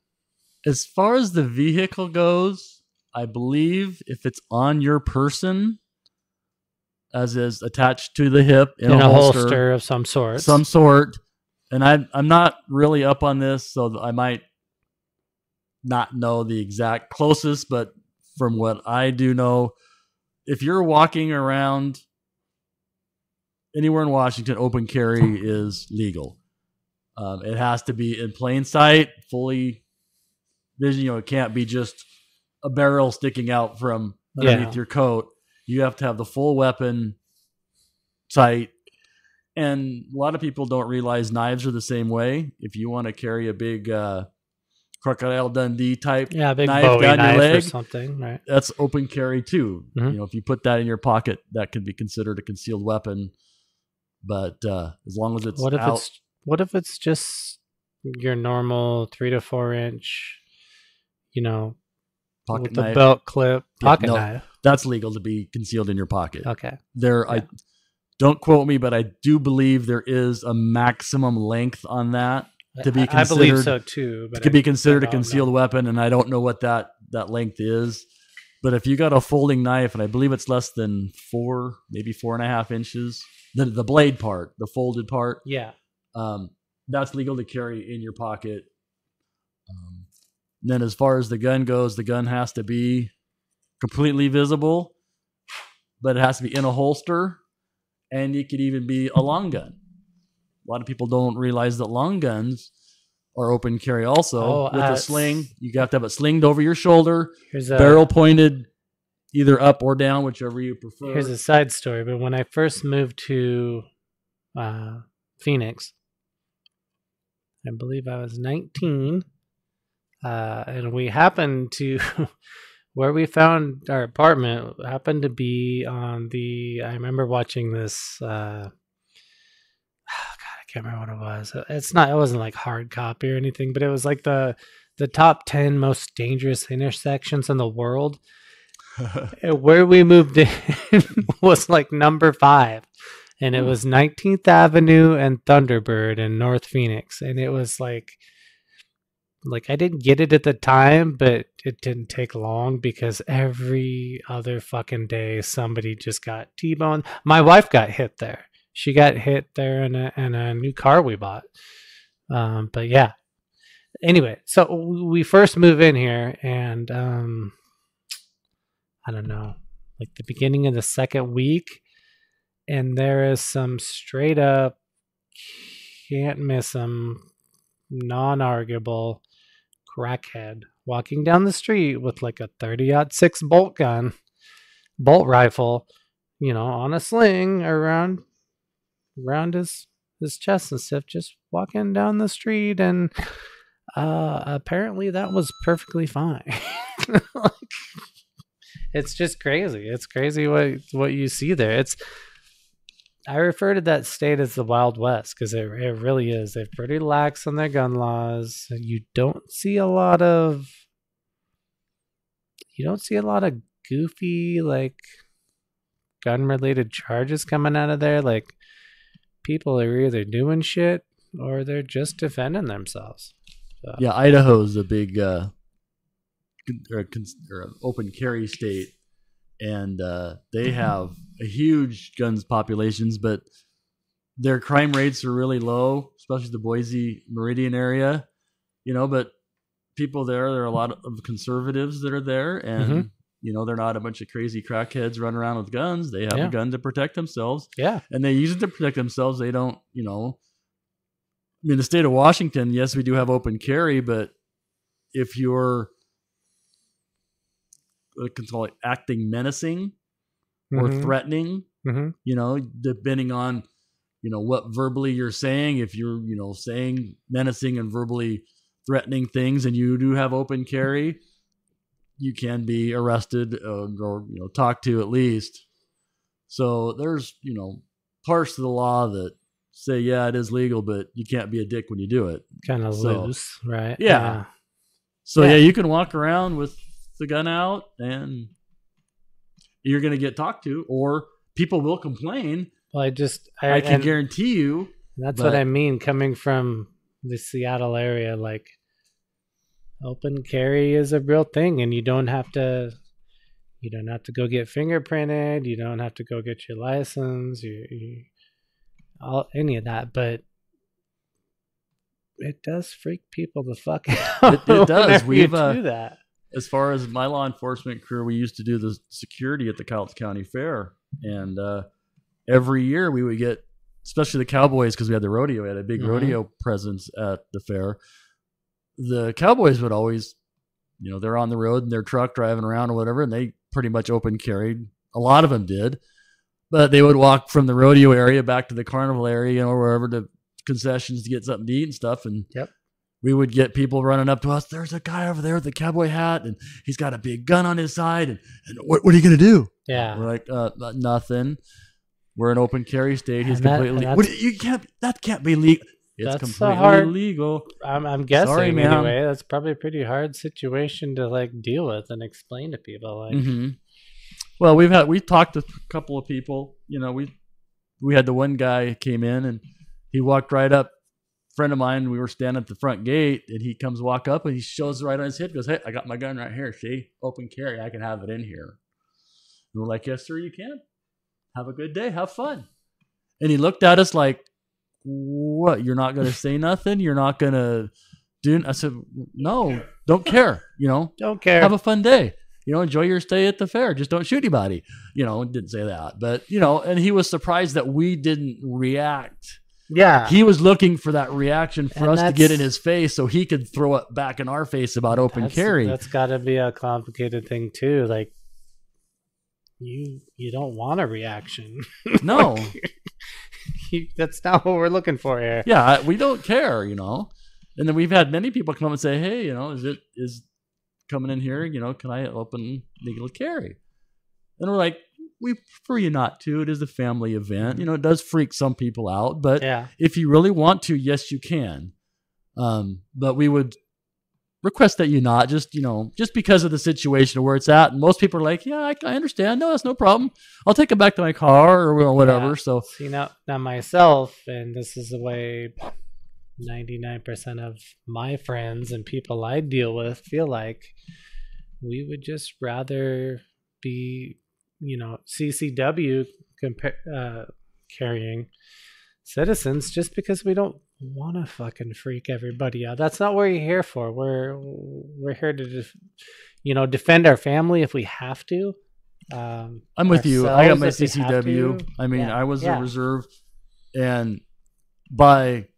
As far as the vehicle goes, I believe if it's on your person, as is attached to the hip in a holster of some sort. And I'm not really up on this, so I might not know the exact closest, but from what I do know, if you're walking around anywhere in Washington, open carry is legal. It has to be in plain sight, fully vision. It can't be just a barrel sticking out from underneath your coat. You have to have the full weapon sight. And a lot of people don't realize knives are the same way. If you want to carry a big Crocodile Dundee type big knife Bowie down your knife leg, or something, right? that's open carry too. Mm-hmm. If you put that in your pocket, that can be considered a concealed weapon. But as long as it's what if it's just your normal 3 to 4 inch, pocket with knife, a belt clip pocket knife? That's legal to be concealed in your pocket. Okay. I don't quote me, but I do believe there is a maximum length on that to be considered. I believe so too. But it could be considered a concealed weapon, and I don't know what that length is. But if you got a folding knife, and I believe it's less than 4, maybe 4.5 inches, the blade part, the folded part, that's legal to carry in your pocket. Then as far as the gun goes, the gun has to be completely visible, but it has to be in a holster. And it could even be a long gun. A lot of people don't realize that long guns are open carry also. With a sling, you have to have it slinged over your shoulder, barrel pointed either up or down, whichever you prefer. Here's a side story, but when I first moved to Phoenix, I believe I was 19, and we happened to... Where we found our apartment happened to be on I remember watching this, God, I can't remember what it was. It wasn't like hard copy or anything, but it was like the top 10 most dangerous intersections in the world. Where we moved in was like number 5. And it was 19th Avenue and Thunderbird in North Phoenix. And it was like I didn't get it at the time, but it didn't take long because every other fucking day somebody just got T-boned. My wife got hit there. She got hit there in a new car we bought. But yeah. Anyway, so we first move in here, and I don't know, like the beginning of the second week, and there is some straight up, can't miss them, non-arguable crackhead walking down the street with like a 30-06 bolt rifle, on a sling around his chest and stuff, just walking down the street, and apparently that was perfectly fine. It's just crazy. It's crazy what you see there. I refer to that state as the Wild West because it really is. They're pretty lax on their gun laws. You don't see a lot of goofy like gun-related charges coming out of there. Like people are either doing shit or they're just defending themselves. So. Yeah, Idaho's a big open carry state, and they have a huge guns populations, but their crime rates are really low, especially the Boise Meridian area. But people there are a lot of conservatives that are there, and they're not a bunch of crazy crackheads running around with guns. They have a gun to protect themselves. Yeah, and they use it to protect themselves. They don't, the state of Washington, yes, we do have open carry, but if you're acting menacing or threatening, depending on, what verbally you're saying, if you're, saying menacing and verbally threatening things and you do have open carry, you can be arrested or talked to at least. So there's, parts of the law that say, yeah, it is legal, but you can't be a dick when you do it. Kind of loose, right? Yeah. So you can walk around with the gun out and you're going to get talked to, or people will complain. Well, I can guarantee you. That's what I mean. Coming from the Seattle area, like open carry is a real thing, and you don't have to go get fingerprinted. You don't have to go get your license. Any of that, but it does freak people the fuck out. It does. We've do that. as far as my law enforcement career, we used to do the security at the Cowlitz County Fair. And every year we would get, especially the Cowboys, because we had the rodeo, we had a big rodeo presence at the fair. The Cowboys would always, they're on the road in their truck driving around or whatever, and they pretty much open carried. A lot of them did. But they would walk from the rodeo area back to the carnival area, wherever, to concessions to get something to eat and stuff. And we would get people running up to us. There's a guy over there with a cowboy hat, and he's got a big gun on his side. And what are you going to do? Yeah. We're like, nothing. We're an open carry state. He's And completely that can't be legal. It's that's completely legal. I'm guessing. Sorry, ma'am. Anyway, that's probably a pretty hard situation to deal with and explain to people. Well, we talked to a couple of people. We had the one guy came in and he walked right up. Friend of mine, we were standing at the front gate, and he comes walk up and he shows right on his hip. Goes, "Hey, I got my gun right here. See, open carry. I can have it in here." And we're like, "Yes, sir, you can. Have a good day. Have fun." And he looked at us like, "What? You're not going to say nothing? You're not going to do?" I said, "No, don't care. Don't care. Have a fun day. Enjoy your stay at the fair. Just don't shoot anybody." Didn't say that, but and he was surprised that we didn't react. Yeah. He was looking for that reaction for us to get in his face so he could throw it back in our face about open carry. That's got to be a complicated thing too. Like, you don't want a reaction. No. That's not what we're looking for here. Yeah, we don't care, And then we've had many people come up and say, "Hey, is coming in here, can I open legal carry?" And we're like, "We prefer you not to. It is a family event. It does freak some people out, but if you really want to, yes, you can. But we would request that you not just because of the situation where it's at." And most people are like, "Yeah, I understand. No, that's no problem. I'll take it back to my car or whatever." Yeah. So see now myself, and this is the way 99% of my friends and people I deal with feel like, we would just rather be CCW carrying citizens, just because we don't want to fucking freak everybody out. That's not what we're here for. We're here to defend our family if we have to. I'm with you. I got my CCW. I mean, I was a reserve, and by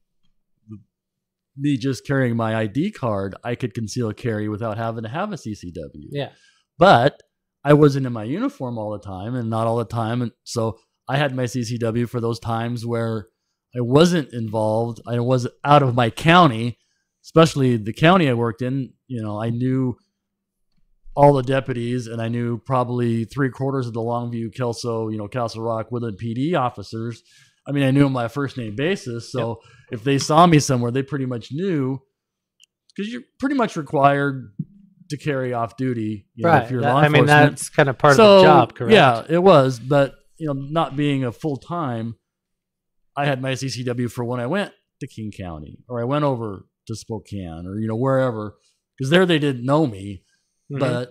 me just carrying my ID card, I could conceal carry without having to have a CCW. Yeah. But I wasn't in my uniform all the time, and not all the time. And so I had my CCW for those times where I wasn't involved. I was out of my county, especially the county I worked in. I knew all the deputies, and I knew probably 3/4 of the Longview, Kelso, Castle Rock, Woodland PD officers. I mean, I knew them on a first name basis. So if they saw me somewhere, they pretty much knew, because you're pretty much required to carry off duty, right? If you're law enforcement. I mean, that's kind of part of the job, correct? Yeah, it was. But not being a full time, I had my CCW for when I went to King County, or I went over to Spokane, or wherever, because there they didn't know me. But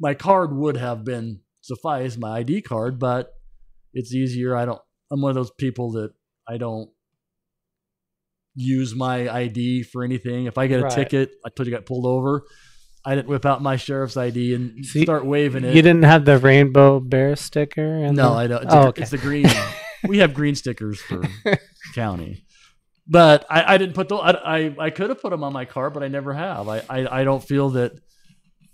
my card would have been suffice, my ID card. But it's easier. I'm one of those people that I don't use my ID for anything. If I get a ticket, I told you I got pulled over, I didn't whip out my sheriff's ID and start waving it. You didn't have the rainbow bear sticker? No, I don't. It's the green. We have green stickers for county. But I didn't put those. I could have put them on my car, but I never have. I don't feel that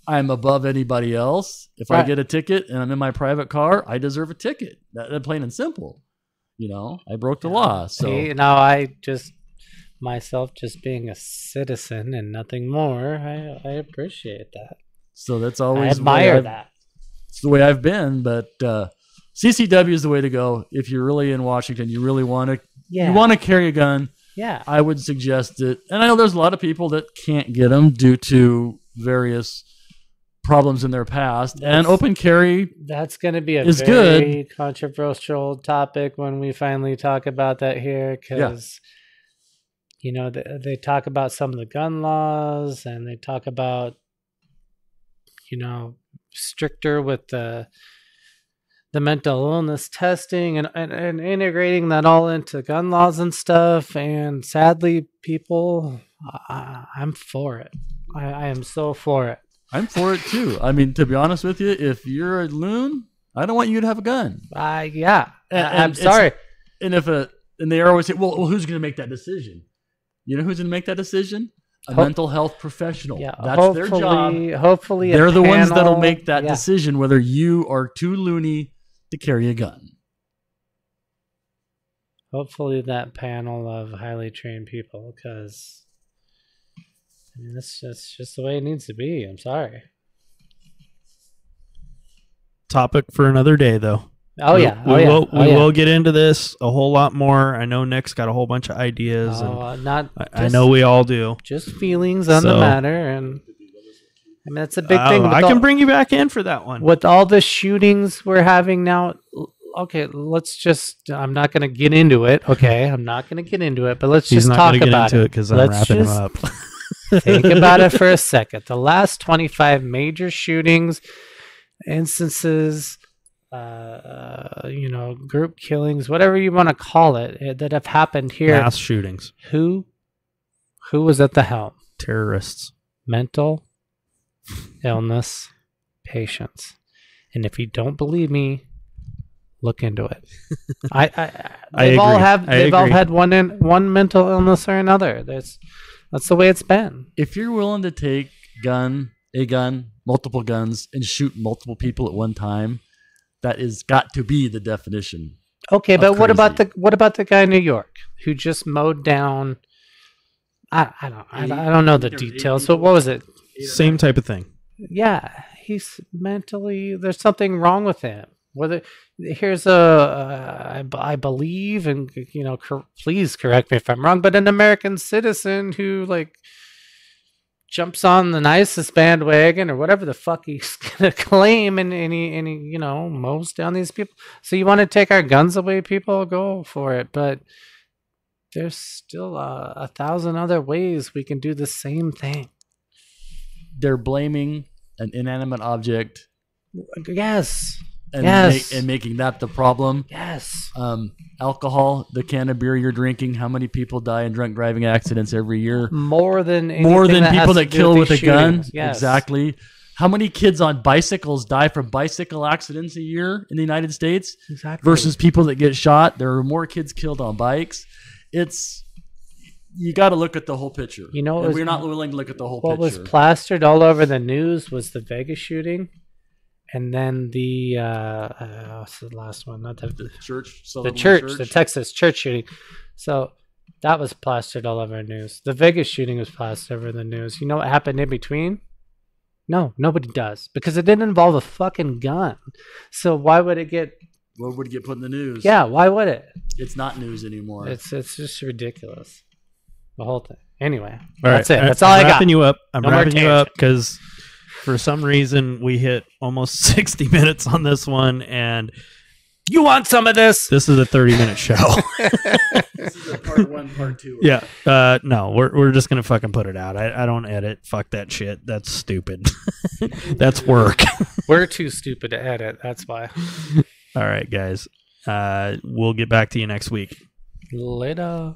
I'm above anybody else. If I get a ticket and I'm in my private car, I deserve a ticket. That's plain and simple. I broke the law. So now I just myself just being a citizen and nothing more. I appreciate that. So that's always I admire that. It's the way I've been, but CCW is the way to go if you're really in Washington. You really want to you want to carry a gun. Yeah, I would suggest it. And I know there's a lot of people that can't get them due to various problems in their past. And open carry, that's going to be a very controversial topic when we finally talk about that here, because they talk about some of the gun laws, and they talk about stricter with the mental illness testing and integrating that all into gun laws and stuff. And sadly, people, I'm for it. I am so for it. I'm for it too. I mean, to be honest with you, if you're a loon, I don't want you to have a gun. Yeah. I'm sorry. And they always say, well, who's going to make that decision? You know who's going to make that decision? A mental health professional. Yeah, that's their job. Hopefully, they're the ones that'll make that decision whether you are too loony to carry a gun. Hopefully, that panel of highly trained people, because I mean, that's just the way it needs to be. I'm sorry. Topic for another day, though. We will get into this a whole lot more. I know Nick's got a whole bunch of ideas, and I know we all do. Just feelings on the matter, and I mean that's a big thing. I can bring you back in for that one. With all the shootings we're having now, okay, let's just. I'm not going to get into it. Okay, I'm not going to get into it, but let's just talk about it because I'm wrapping him up. Think about it for a second. The last 25 major shootings, instances. Group killings, whatever you want to call it, that have happened here. Mass shootings. Who was at the helm? Terrorists. Mental illness patients. And if you don't believe me, look into it. They've all had one mental illness or another. That's the way it's been. If you're willing to take a gun, multiple guns, and shoot multiple people at one time, that is got to be the definition. Okay, but crazy. what about the guy in New York who just mowed down? I don't know the details. So what was it? Same type of thing. Yeah, he's mentally. There's something wrong with him. Here's I believe, and please correct me if I'm wrong, but an American citizen who jumps on the nicest bandwagon or whatever the fuck he's gonna claim, and he mows down these people. So you want to take our guns away, people? Go for it. But there's still 1,000 other ways we can do the same thing. They're blaming an inanimate object. Yes. And making that the problem. Yes. Alcohol, the can of beer you're drinking. How many people die in drunk driving accidents every year? More than people that kill with a gun. Yes. Exactly. How many kids on bicycles die from bicycle accidents a year in the United States? Exactly. Versus people that get shot. There are more kids killed on bikes. You got to look at the whole picture. We're not willing to look at the whole picture. What was plastered all over the news was the Vegas shooting. And then what's the last one? Not the church. The Texas church shooting. So that was plastered all over the news. The Vegas shooting was plastered over the news. You know what happened in between? No, nobody does, because it didn't involve a fucking gun. So why would it get? What would it get put in the news? Yeah, why would it? It's not news anymore. It's just ridiculous. The whole thing. Anyway, that's it. That's all I got. I'm wrapping you up because. For some reason, we hit almost 60 minutes on this one, and you want some of this? This is a 30-minute show. This is a part 1, part 2. Yeah. No, we're just gonna fucking put it out. I don't edit. Fuck that shit. That's stupid. That's work. We're too stupid to edit. That's why. All right, guys. We'll get back to you next week. Later.